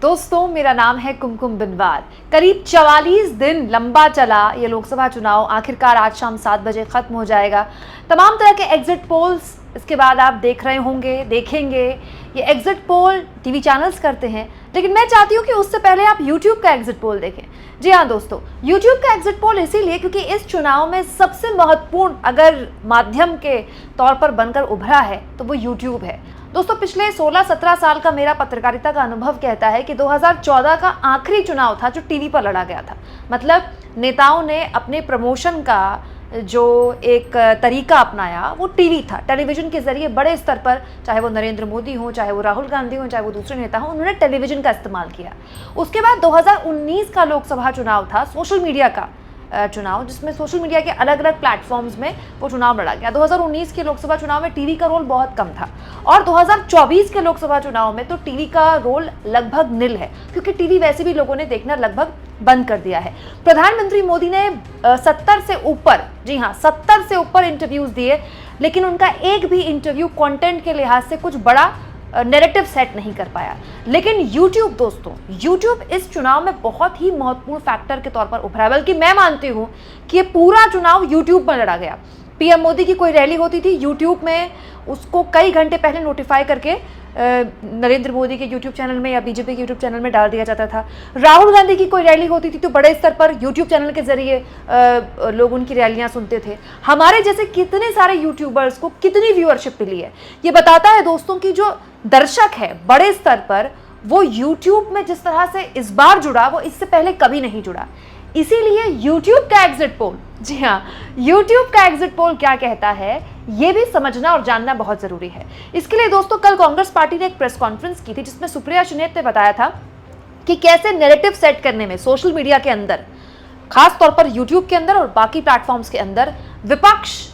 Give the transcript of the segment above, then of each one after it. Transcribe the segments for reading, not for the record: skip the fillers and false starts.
दोस्तों, मेरा नाम है कुमकुम बिनवाल। करीब 44 दिन लंबा चला ये लोकसभा चुनाव आखिरकार आज शाम 7 बजे खत्म हो जाएगा। तमाम तरह के एग्जिट पोल्स इसके बाद आप देख रहे होंगे, देखेंगे। ये एग्जिट पोल टीवी चैनल्स करते हैं, लेकिन मैं चाहती हूँ कि उससे पहले आप यूट्यूब का एग्जिट पोल देखें। जी हाँ दोस्तों, यूट्यूब का एग्जिट पोल इसीलिए क्योंकि इस चुनाव में सबसे महत्वपूर्ण अगर माध्यम के तौर पर बनकर उभरा है तो वो यूट्यूब है। दोस्तों, पिछले 16-17 साल का मेरा पत्रकारिता का अनुभव कहता है कि 2014 का आखिरी चुनाव था जो टीवी पर लड़ा गया था। मतलब नेताओं ने अपने प्रमोशन का जो एक तरीका अपनाया वो टीवी था। टेलीविजन के जरिए बड़े स्तर पर, चाहे वो नरेंद्र मोदी हो, चाहे वो राहुल गांधी हो, चाहे वो दूसरे नेता हो, उन्होंने टेलीविजन का इस्तेमाल किया। उसके बाद 2019 का लोकसभा चुनाव था सोशल मीडिया का चुनाव, जिसमें सोशल मीडिया के अलग अलग प्लेटफॉर्म्स में वो चुनाव लड़ा गया। 2019 के लोकसभा चुनाव में टीवी का रोल बहुत कम था और 2024 के लोकसभा चुनाव में तो टीवी का रोल लगभग निल है, क्योंकि टीवी वैसे भी लोगों ने देखना लगभग बंद कर दिया है। प्रधानमंत्री मोदी ने 70 से ऊपर, जी हाँ 70 से ऊपर इंटरव्यूज दिए, लेकिन उनका एक भी इंटरव्यू कंटेंट के लिहाज से कुछ बड़ा नैरेटिव सेट नहीं कर पाया। लेकिन यूट्यूब दोस्तों, यूट्यूब इस चुनाव में बहुत ही महत्वपूर्ण फैक्टर के तौर पर उभरा है। बल्कि मैं मानती हूं कि ये पूरा चुनाव यूट्यूब में लड़ा गया। पीएम मोदी की कोई रैली होती थी, यूट्यूब में उसको कई घंटे पहले नोटिफाई करके नरेंद्र मोदी के यूट्यूब चैनल में या बीजेपी के यूट्यूब चैनल में डाल दिया जाता था। राहुल गांधी की कोई रैली होती थी तो बड़े स्तर पर यूट्यूब चैनल के जरिए लोग उनकी रैलियां सुनते थे। हमारे जैसे कितने सारे यूट्यूबर्स को कितनी व्यूअरशिप मिली है, ये बताता है दोस्तों कि जो दर्शक है बड़े स्तर पर वो यूट्यूब में जिस तरह से इस बार जुड़ा वो इससे पहले कभी नहीं जुड़ा। इसीलिए यूट्यूब का एग्जिट पोल, जी हाँ यूट्यूब का एग्जिट पोल क्या कहता है ये भी समझना और जानना बहुत जरूरी है। इसके लिए दोस्तों कल कांग्रेस पार्टी ने एक प्रेस कॉन्फ्रेंस की थी, जिसमें सुप्रिया सुनेत ने बताया था कि कैसे नैरेटिव सेट करने में सोशल मीडिया के अंदर, खास तौर पर यूट्यूब के अंदर और बाकी प्लेटफॉर्म्स के अंदर, विपक्ष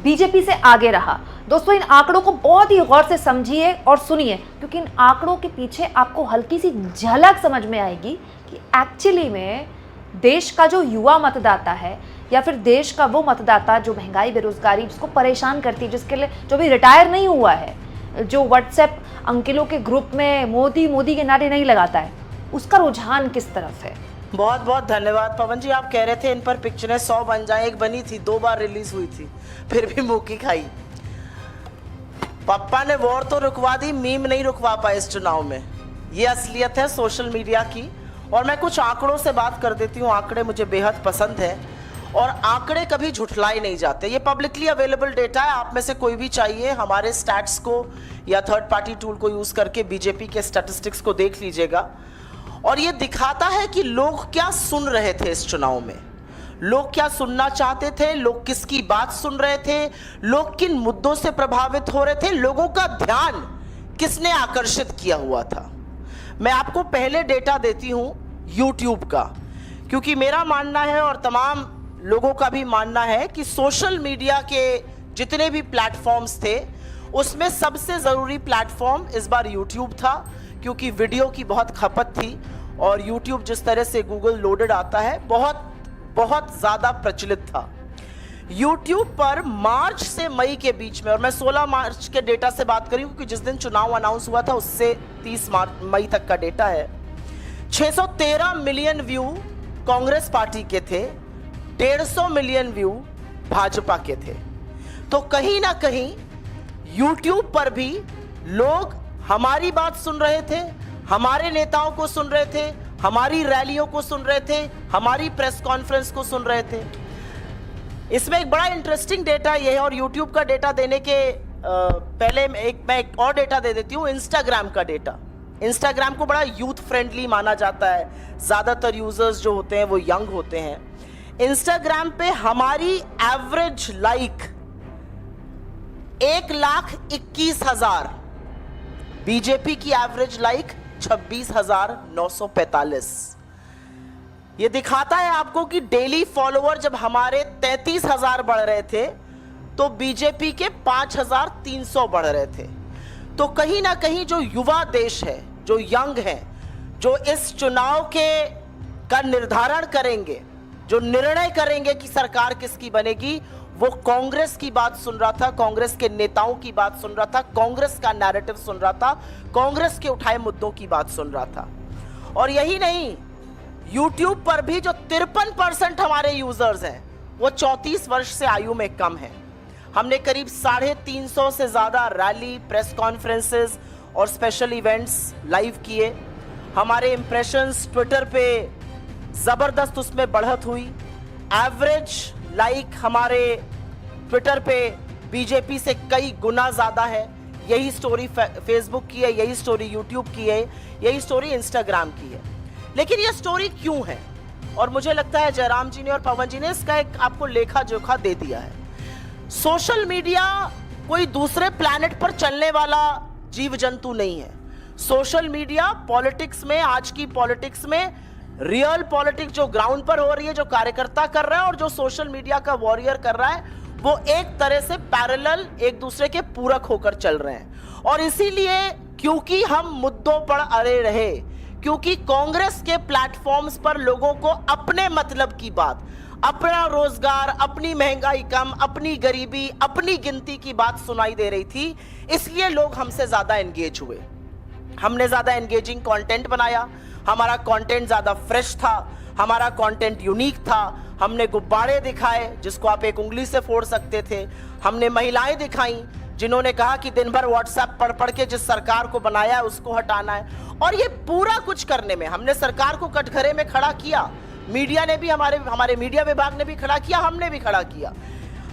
बीजेपी से आगे रहा। दोस्तों, इन आंकड़ों को बहुत ही गौर से समझिए और सुनिए, क्योंकि इन आंकड़ों के पीछे आपको हल्की सी झलक समझ में आएगी कि एक्चुअली में देश का जो युवा मतदाता है या फिर देश का वो मतदाता जो महंगाई, बेरोजगारी जिसको परेशान करती है, जिसके लिए जो भी रिटायर नहीं हुआ है, जो व्हाट्सएप अंकिलों के ग्रुप में मोदी मोदी के नारे नहीं लगाता है, उसका रुझान किस तरफ है। बहुत बहुत धन्यवाद पवन जी। आप कह रहे थे इन पर पिक्चरें 100 बन जाए, एक बनी थी, 2 बार रिलीज हुई थी, फिर भी मुंह की खाई। पप्पा ने वॉर तो रुकवा दी, मीम नहीं रुकवा पाए इस चुनाव में। ये असलियत है सोशल मीडिया की। और मैं कुछ आंकड़ों से बात कर देती हूँ। आंकड़े मुझे बेहद पसंद है और आंकड़े कभी झुठलाए नहीं जाते। ये पब्लिकली अवेलेबल डेटा है, आप में से कोई भी चाहिए हमारे स्टैट्स को या थर्ड पार्टी टूल को यूज करके बीजेपी के स्टैटिस्टिक्स को देख लीजिएगा। और ये दिखाता है कि लोग क्या सुन रहे थे इस चुनाव में, लोग क्या सुनना चाहते थे, लोग किसकी बात सुन रहे थे, लोग किन मुद्दों से प्रभावित हो रहे थे, लोगों का ध्यान किसने आकर्षित किया हुआ था। मैं आपको पहले डेटा देती हूं यूट्यूब का, क्योंकि मेरा मानना है और तमाम लोगों का भी मानना है कि सोशल मीडिया के जितने भी प्लेटफॉर्म्स थे उसमें सबसे जरूरी प्लेटफॉर्म इस बार यूट्यूब था, क्योंकि वीडियो की बहुत खपत थी और यूट्यूब जिस तरह से गूगल लोडेड आता है बहुत बहुत ज्यादा प्रचलित था। यूट्यूब पर मार्च से मई के बीच में, और मैं 16 मार्च के डेटा से बात करी क्योंकि जिस दिन चुनाव अनाउंस हुआ था उससे 30 मई तक का डेटा है, 613 मिलियन व्यू कांग्रेस पार्टी के थे, 150 मिलियन व्यू भाजपा के थे। तो कहीं ना कहीं यूट्यूब पर भी लोग हमारी बात सुन रहे थे, हमारे नेताओं को सुन रहे थे, हमारी रैलियों को सुन रहे थे, हमारी प्रेस कॉन्फ्रेंस को सुन रहे थे। इसमें एक बड़ा इंटरेस्टिंग डेटा ये है, और यूट्यूब का डेटा देने के पहले मैं एक और डेटा दे देती हूँ, इंस्टाग्राम का डेटा। इंस्टाग्राम को बड़ा यूथ फ्रेंडली माना जाता है, ज्यादातर यूजर्स जो होते हैं वो यंग होते हैं। इंस्टाग्राम पे हमारी एवरेज लाइक 1,21,000, बीजेपी की एवरेज लाइक 26,945। ये दिखाता है आपको कि डेली फॉलोअर जब हमारे 33,000 बढ़ रहे थे तो बीजेपी के 5,300 बढ़ रहे थे। तो कहीं ना कहीं जो युवा देश है, जो यंग है, जो इस चुनाव का निर्धारण करेंगे, जो निर्णय करेंगे कि सरकार किसकी बनेगी, वो कांग्रेस की बात सुन रहा था, कांग्रेस के नेताओं की बात सुन रहा था, कांग्रेस का नैरेटिव सुन रहा था, कांग्रेस के उठाए मुद्दों की बात सुन रहा था। और यही नहीं, YouTube पर भी जो 53% हमारे यूजर्स हैं वो 34 वर्ष से आयु में कम है। हमने करीब 350 से ज्यादा रैली, प्रेस कॉन्फ्रेंसेस और स्पेशल इवेंट्स लाइव किए। हमारे इंप्रेशंस ट्विटर पे जबरदस्त उसमें बढ़त हुई। एवरेज लाइक हमारे ट्विटर पे बीजेपी से कई गुना ज्यादा है। यही स्टोरी फेसबुक की है, यही स्टोरी यूट्यूब की है, यही स्टोरी इंस्टाग्राम की है। लेकिन ये स्टोरी क्यों है? और मुझे लगता है जयराम जी ने और पवन जी ने इसका एक आपको लेखा जोखा दे दिया है। सोशल मीडिया कोई दूसरे प्लैनेट पर चलने वाला जीव जंतु नहीं है। सोशल मीडिया पॉलिटिक्स में, आज की पॉलिटिक्स में रियल पॉलिटिक्स जो ग्राउंड पर हो रही है, जो कार्यकर्ता कर रहा है और जो सोशल मीडिया का वॉरियर कर रहा है, वो एक तरह से पैरेलल एक दूसरे के पूरक होकर चल रहे हैं। और इसीलिए क्योंकि हम मुद्दों पर अड़े रहे, क्योंकि कांग्रेस के प्लेटफॉर्म्स पर लोगों को अपने मतलब की बात, अपना रोजगार, अपनी महंगाई कम, अपनी गरीबी, अपनी गिनती की बात सुनाई दे रही थी, इसलिए लोग हमसे ज्यादा एंगेज हुए। हमने ज्यादा एंगेजिंग कंटेंट बनाया, हमारा कंटेंट ज्यादा फ्रेश था, हमारा कंटेंट यूनिक था। हमने गुब्बारे दिखाए जिसको आप एक उंगली से फोड़ सकते थे। हमने महिलाएं दिखाई जिन्होंने कहा कि दिन भर व्हाट्सएप पढ़ पढ़ के जिस सरकार को बनाया है उसको हटाना है। और ये पूरा कुछ करने में हमने सरकार को कटघरे में खड़ा किया। मीडिया ने भी, हमारे मीडिया विभाग ने भी खड़ा किया, हमने भी खड़ा किया।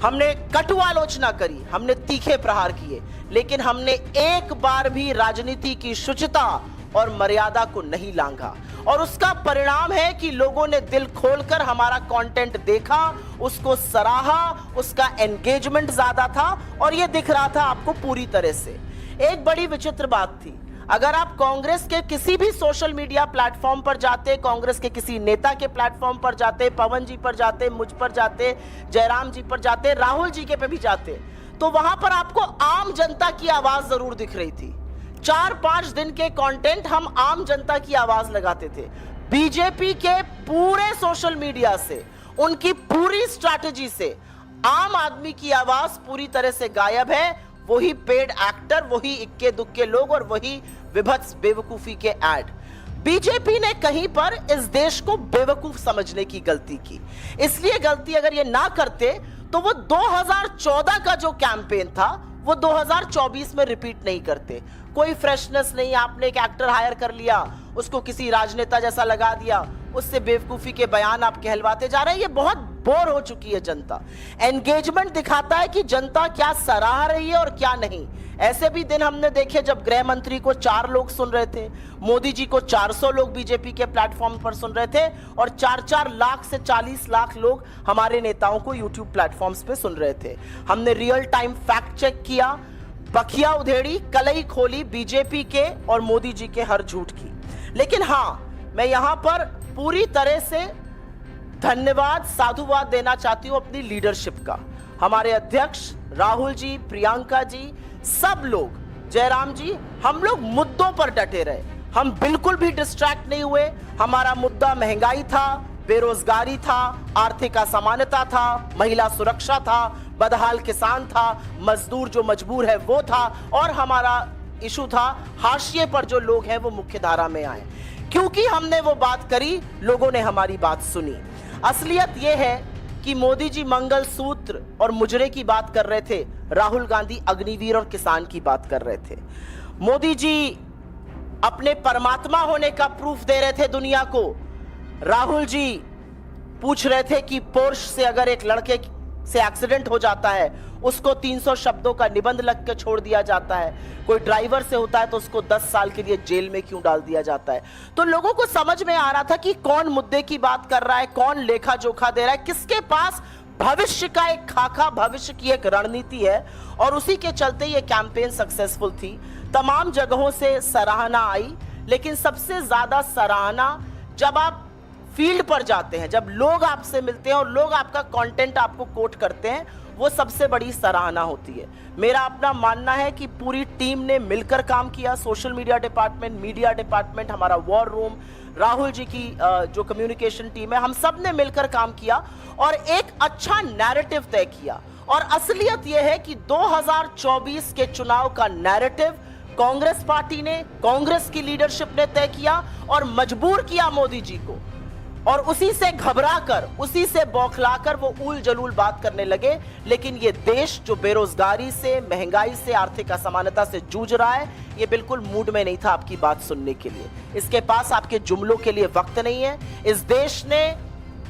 हमने कटु आलोचना करी, हमने तीखे प्रहार किए, लेकिन हमने एक बार भी राजनीति की शुचिता और मर्यादा को नहीं लांघा। और उसका परिणाम है कि लोगों ने दिल खोलकर हमारा कंटेंट देखा, उसको सराहा, उसका एंगेजमेंट ज्यादा था और यह दिख रहा था आपको पूरी तरह से। एक बड़ी विचित्र बात थी, अगर आप कांग्रेस के किसी भी सोशल मीडिया प्लेटफॉर्म पर जाते, कांग्रेस के किसी नेता के प्लेटफॉर्म पर जाते, पवन जी पर जाते, मुझ पर जाते, जयराम जी पर जाते, राहुल जी के पे भी जाते, तो वहां पर आपको आम जनता की आवाज जरूर दिख रही थी। 4-5 दिन के कंटेंट हम आम जनता की आवाज लगाते थे। बीजेपी के पूरे सोशल मीडिया से, उनकी पूरी स्ट्रैटेजी से आम आदमी की आवाज पूरी तरह से गायब है। वही पेड एक्टर, वही इक्के दुक्के लोग और वही विभत्स बेवकूफी के ऐड। बीजेपी ने कहीं पर इस देश को बेवकूफ समझने की गलती की। इसलिए गलती अगर ये ना करते तो वो 2014 का जो कैंपेन था वो 2024 में रिपीट नहीं करते। कोई फ्रेशनेस नहीं, आपने एक एक्टर हायर कर लिया, उसको किसी राजनेता जैसा लगा दिया, उससे बेवकूफी के बयान आप कहलवाते जा रहे हैं। ये बहुत बोर हो चुकी है जनता। एंगेजमेंट दिखाता है कि जनता क्या सराह रही है और क्या नहीं। ऐसे भी दिन हमने देखे जब गृह मंत्री को 4 लोग सुन रहे थे, मोदी जी को 400 लोग बीजेपी के प्लेटफॉर्म पर सुन रहे थे और 4-4 लाख से 40 लाख लोग हमारे नेताओं को यूट्यूब प्लेटफॉर्म्स पे सुन रहे थे। हमने रियल टाइम फैक्ट चेक किया, बखिया उधेड़ी, कलई खोली बीजेपी के और मोदी जी के हर झूठ की। लेकिन हां, मैं यहां पर पूरी तरह से धन्यवाद, साधुवाद देना चाहती हूं अपनी लीडरशिप का। हमारे अध्यक्ष राहुल जी, प्रियंका जी, सब लोग, जयराम जी, हम लोग मुद्दों पर डटे रहे। हम बिल्कुल भी डिस्ट्रैक्ट नहीं हुए। हमारा मुद्दा महंगाई था, बेरोजगारी था, आर्थिक असमानता था, महिला सुरक्षा था, बदहाल किसान था, मजदूर जो मजबूर है वो था, और हमारा इशू था हाशिए पर जो लोग हैं वो मुख्य धारा में आए। क्योंकि हमने वो बात करी, लोगों ने हमारी बात सुनी। असलियत यह है कि मोदी जी मंगलसूत्र और मुजरे की बात कर रहे थे, राहुल गांधी अग्निवीर और किसान की बात कर रहे थे। मोदी जी अपने परमात्मा होने का प्रूफ दे रहे थे दुनिया को। राहुल जी पूछ रहे थे कि पोर्श से अगर एक लड़के से एक्सीडेंट हो जाता है, उसको 300 शब्दों का निबंध लग के छोड़ दिया जाता है। कोई ड्राइवर से होता है तो उसको 10 साल के लिए जेल में क्यों डाल दिया जाता है। तो लोगों को समझ में आ रहा था कि कौन मुद्दे की बात कर रहा है, कौन लेखा जोखा दे रहा है, किसके पास भविष्य का एक खाका, भविष्य की एक रणनीति है। और उसी के चलते ये कैंपेन सक्सेसफुल थी। तमाम जगहों से सराहना आई, लेकिन सबसे ज्यादा सराहना जब आप फील्ड पर जाते हैं, जब लोग आपसे मिलते हैं और लोग आपका कंटेंट आपको कोट करते हैं, वो सबसे बड़ी सराहना होती है। मेरा अपना मानना है कि पूरी टीम ने मिलकर काम किया। Social media department, media department, हमारा वॉर रूम, राहुल जी की जो कम्युनिकेशन टीम है, हम सब ने मिलकर काम किया और एक अच्छा नैरेटिव तय किया। और असलियत यह है कि 2024 के चुनाव का नैरेटिव कांग्रेस पार्टी ने, कांग्रेस की लीडरशिप ने तय किया और मजबूर किया मोदी जी को, और उसी से घबराकर, उसी से बौखलाकर वो ऊल जलूल बात करने लगे। लेकिन ये देश जो बेरोजगारी से, महंगाई से, आर्थिक असमानता से जूझ रहा है, ये बिल्कुल मूड में नहीं था आपकी बात सुनने के लिए। इसके पास आपके जुमलों के लिए वक्त नहीं है। इस देश ने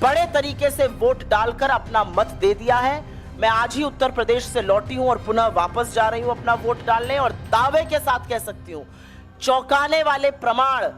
बड़े तरीके से वोट डालकर अपना मत दे दिया है। मैं आज ही उत्तर प्रदेश से लौटी हूं और पुनः वापस जा रही हूं अपना वोट डालने, और दावे के साथ कह सकती हूं, चौंकाने वाले प्रमाण